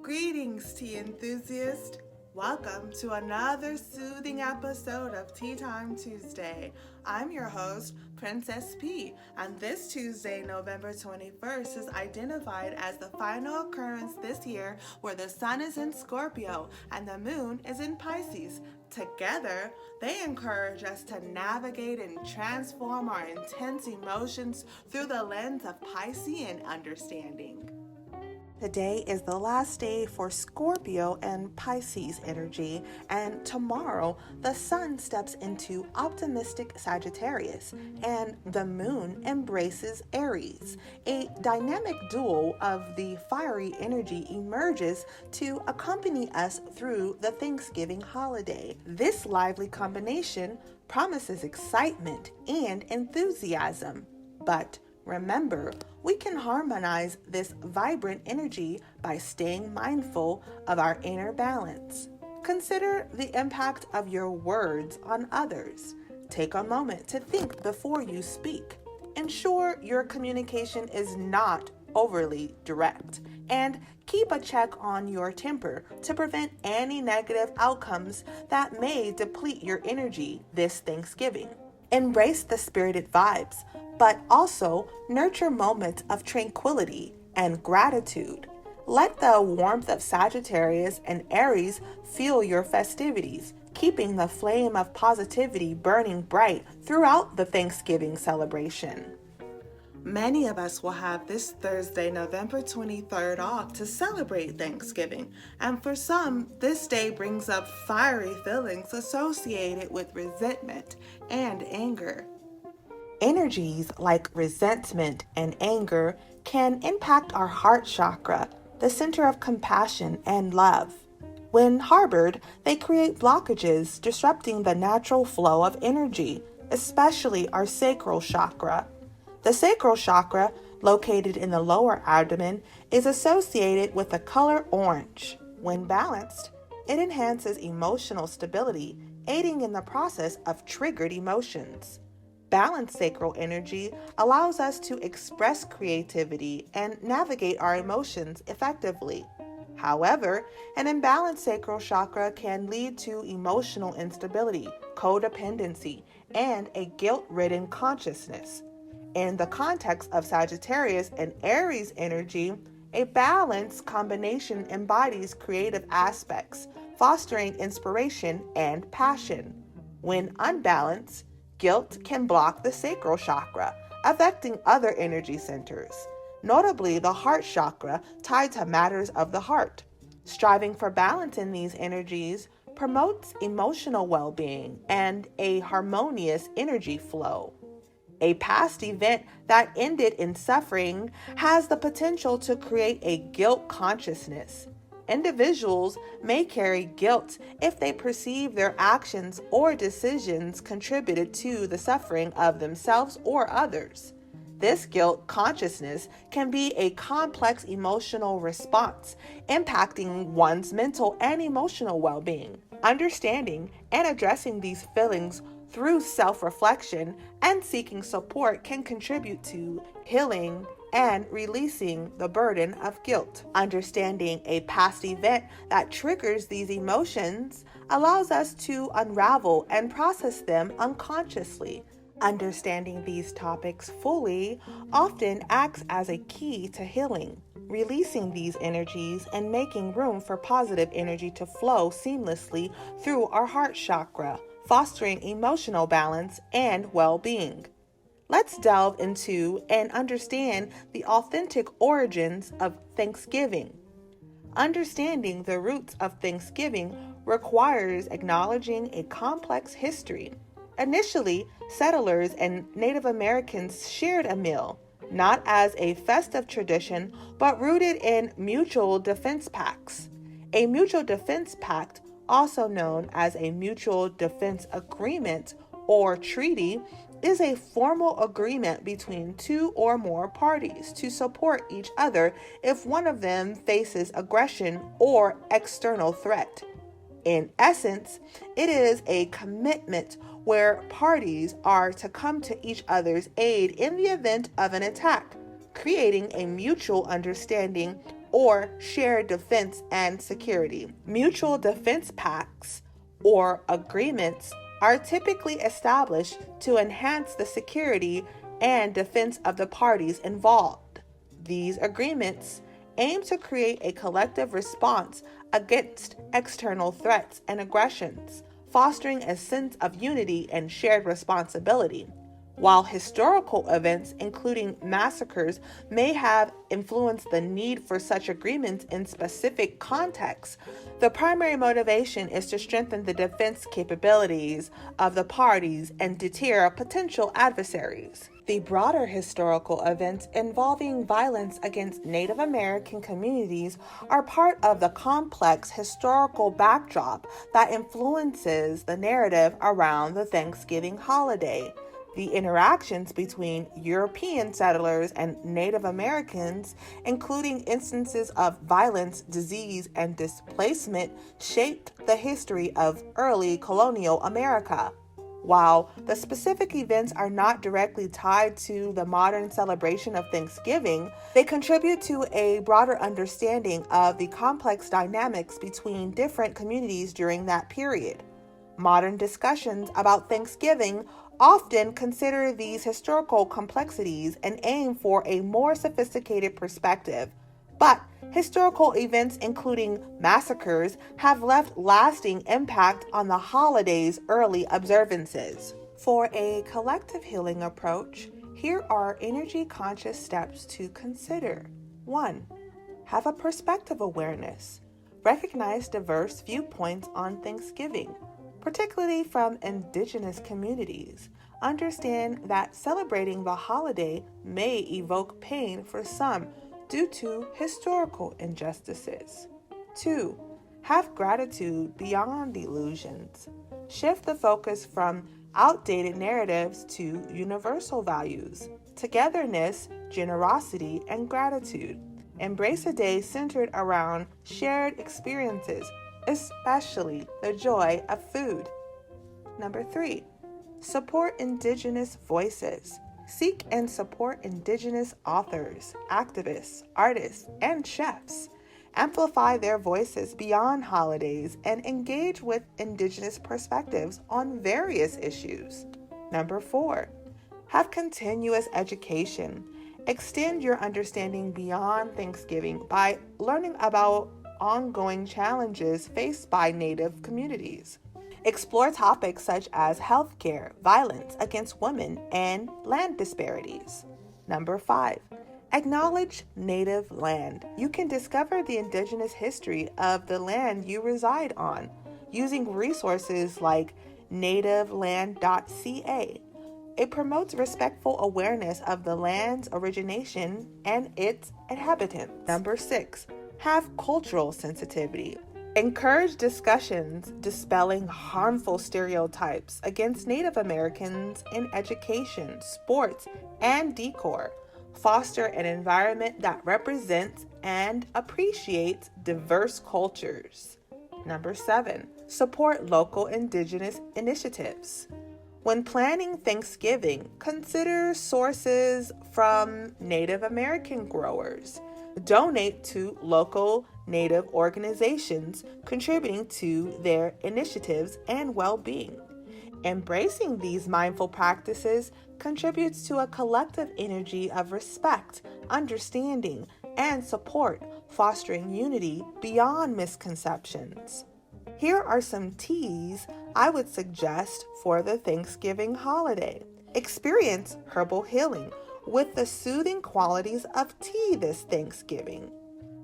Greetings, tea enthusiast. Welcome to another soothing episode of Tea Time Tuesday. I'm your host, Princess P, and this Tuesday, November 21st, is identified as the final occurrence this year where the sun is in Scorpio and the moon is in Pisces. Together, they encourage us to navigate and transform our intense emotions through the lens of Piscean understanding. Today is the last day for Scorpio and Pisces energy, and tomorrow the sun steps into optimistic Sagittarius and the moon embraces Aries. A dynamic duel of the fiery energy emerges to accompany us through the Thanksgiving holiday. This lively combination promises excitement and enthusiasm, but remember, we can harmonize this vibrant energy by staying mindful of our inner balance. Consider the impact of your words on others. Take a moment to think before you speak. Ensure your communication is not overly direct, and keep a check on your temper to prevent any negative outcomes that may deplete your energy this Thanksgiving. Embrace the spirited vibes, but also nurture moments of tranquility and gratitude. Let the warmth of Sagittarius and Aries fuel your festivities, keeping the flame of positivity burning bright throughout the Thanksgiving celebration. Many of us will have this Thursday, November 23rd off to celebrate Thanksgiving, and for some, this day brings up fiery feelings associated with resentment and anger. Energies like resentment and anger can impact our heart chakra, the center of compassion and love. When harbored, they create blockages, disrupting the natural flow of energy, especially our sacral chakra. The sacral chakra, located in the lower abdomen, is associated with the color orange. When balanced, it enhances emotional stability, aiding in the process of triggered emotions. Balanced sacral energy allows us to express creativity and navigate our emotions effectively. However, an imbalanced sacral chakra can lead to emotional instability, codependency, and a guilt-ridden consciousness. In the context of Sagittarius and Aries energy, a balanced combination embodies creative aspects, fostering inspiration and passion. When unbalanced, guilt can block the sacral chakra, affecting other energy centers, notably the heart chakra tied to matters of the heart. Striving for balance in these energies promotes emotional well-being and a harmonious energy flow. A past event that ended in suffering has the potential to create a guilt consciousness. Individuals may carry guilt if they perceive their actions or decisions contributed to the suffering of themselves or others. This guilt consciousness can be a complex emotional response, impacting one's mental and emotional well-being. Understanding and addressing these feelings through self-reflection and seeking support can contribute to healing and releasing the burden of guilt. Understanding a past event that triggers these emotions allows us to unravel and process them unconsciously. Understanding these topics fully often acts as a key to healing, releasing these energies and making room for positive energy to flow seamlessly through our heart chakra, fostering emotional balance and well-being. Let's delve into and understand the authentic origins of Thanksgiving. Understanding the roots of Thanksgiving requires acknowledging a complex history. Initially, settlers and Native Americans shared a meal, not as a festive tradition, but rooted in mutual defense pacts. A mutual defense pact, also known as a mutual defense agreement or treaty, is a formal agreement between two or more parties to support each other if one of them faces aggression or external threat. In essence, it is a commitment where parties are to come to each other's aid in the event of an attack, creating a mutual understanding or shared defense and security. Mutual defense pacts or agreements are typically established to enhance the security and defense of the parties involved. These agreements aim to create a collective response against external threats and aggressions, fostering a sense of unity and shared responsibility. While historical events, including massacres, may have influenced the need for such agreements in specific contexts, the primary motivation is to strengthen the defense capabilities of the parties and deter potential adversaries. The broader historical events involving violence against Native American communities are part of the complex historical backdrop that influences the narrative around the Thanksgiving holiday. The interactions between European settlers and Native Americans, including instances of violence, disease, and displacement, shaped the history of early colonial America. While the specific events are not directly tied to the modern celebration of Thanksgiving, they contribute to a broader understanding of the complex dynamics between different communities during that period. Modern discussions about Thanksgiving often consider these historical complexities and aim for a more sophisticated perspective. But historical events, including massacres, have left lasting impact on the holiday's early observances. For a collective healing approach, here are energy-conscious steps to consider. 1. Have a perspective awareness. Recognize diverse viewpoints on Thanksgiving, particularly from indigenous communities. Understand that celebrating the holiday may evoke pain for some due to historical injustices. 2. Have gratitude beyond illusions. Shift the focus from outdated narratives to universal values, togetherness, generosity, and gratitude. Embrace a day centered around shared experiences, especially the joy of food. 3. Support Indigenous voices. Seek and support Indigenous authors, activists, artists, and chefs. Amplify their voices beyond holidays and engage with Indigenous perspectives on various issues. 4. Have continuous education. Extend your understanding beyond Thanksgiving by learning about ongoing challenges faced by Native communities. Explore topics such as healthcare, violence against women, and land disparities. 5. Acknowledge native land. You can discover the indigenous history of the land you reside on using resources like nativeland.ca. It promotes respectful awareness of the land's origination and its inhabitants. 6. Have cultural sensitivity. Encourage discussions dispelling harmful stereotypes against Native Americans in education, sports, and decor. Foster an environment that represents and appreciates diverse cultures. 7. Support local Indigenous initiatives. When planning Thanksgiving, consider sources from Native American growers. Donate to local Native organizations contributing to their initiatives and well-being. Embracing these mindful practices contributes to a collective energy of respect, understanding, and support, fostering unity beyond misconceptions. Here are some teas I would suggest for the Thanksgiving holiday. Experience herbal healing with the soothing qualities of tea this Thanksgiving.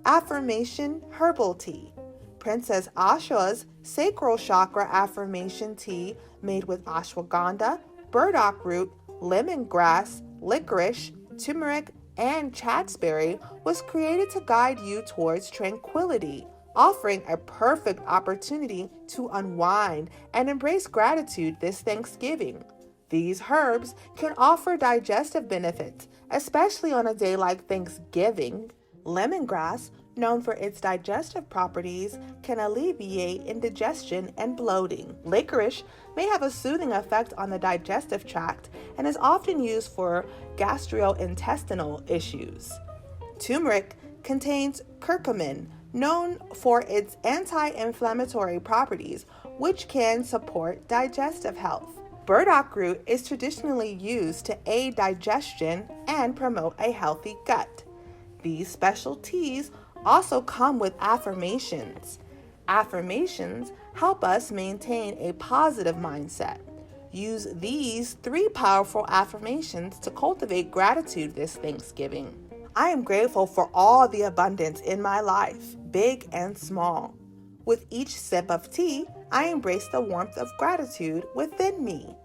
Affirmation Herbal Tea. Princess Asha's Sacral Chakra Affirmation Tea, made with ashwagandha, burdock root, lemongrass, licorice, turmeric, and chatsberry, was created to guide you towards tranquility, offering a perfect opportunity to unwind and embrace gratitude this Thanksgiving. These herbs can offer digestive benefits, especially on a day like Thanksgiving. Lemongrass, known for its digestive properties, can alleviate indigestion and bloating. Licorice may have a soothing effect on the digestive tract and is often used for gastrointestinal issues. Turmeric contains curcumin, known for its anti-inflammatory properties, which can support digestive health. Burdock root is traditionally used to aid digestion and promote a healthy gut. These special teas also come with affirmations. Affirmations help us maintain a positive mindset. Use these 3 powerful affirmations to cultivate gratitude this Thanksgiving. I am grateful for all the abundance in my life, big and small. With each sip of tea, I embrace the warmth of gratitude within me.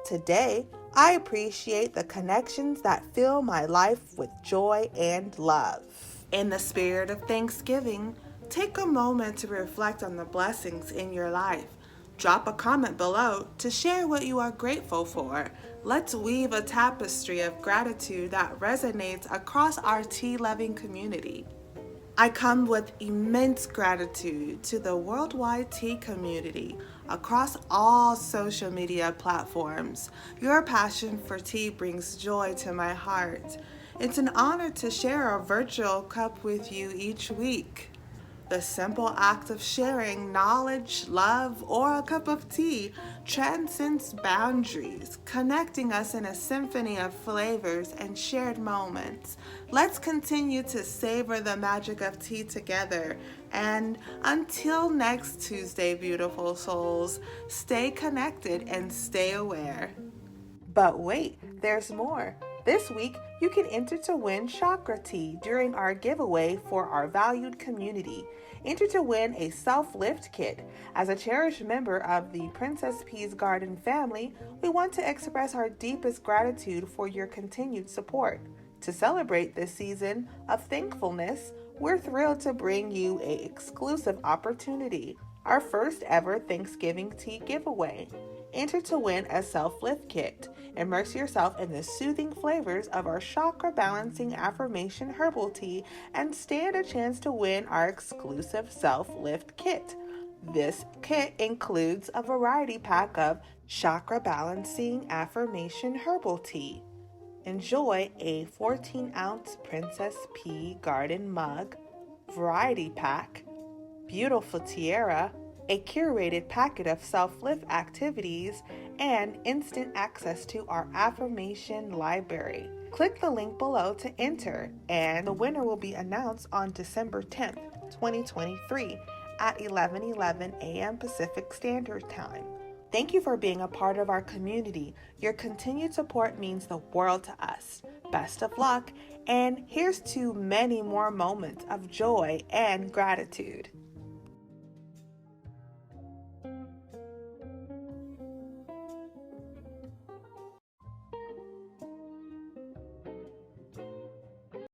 Today, I appreciate the connections that fill my life with joy and love. In the spirit of Thanksgiving, take a moment to reflect on the blessings in your life. Drop a comment below to share what you are grateful for. Let's weave a tapestry of gratitude that resonates across our tea-loving community. I come with immense gratitude to the worldwide tea community across all social media platforms. Your passion for tea brings joy to my heart. It's an honor to share a virtual cup with you each week. The simple act of sharing knowledge, love, or a cup of tea transcends boundaries, connecting us in a symphony of flavors and shared moments. Let's continue to savor the magic of tea together. And until next Tuesday, beautiful souls, stay connected and stay aware. But wait, there's more. This week, you can enter to win Chakra tea during our giveaway for our valued community. Enter to win a self-lift kit. As a cherished member of the Princess P's Garden family, we want to express our deepest gratitude for your continued support. To celebrate this season of thankfulness, we're thrilled to bring you an exclusive opportunity, our first ever Thanksgiving tea giveaway. Enter to win a self-lift kit. Immerse yourself in the soothing flavors of our chakra balancing affirmation herbal tea and stand a chance to win our exclusive self-lift kit. This kit includes a variety pack of chakra balancing affirmation herbal tea. Enjoy a 14-ounce Princess P Garden mug, variety pack, beautiful tiara, a curated packet of self-lift activities, and instant access to our affirmation library. Click the link below to enter, and the winner will be announced on December 10th, 2023 at 11:11 a.m. Pacific Standard Time. Thank you for being a part of our community. Your continued support means the world to us. Best of luck, and here's to many more moments of joy and gratitude.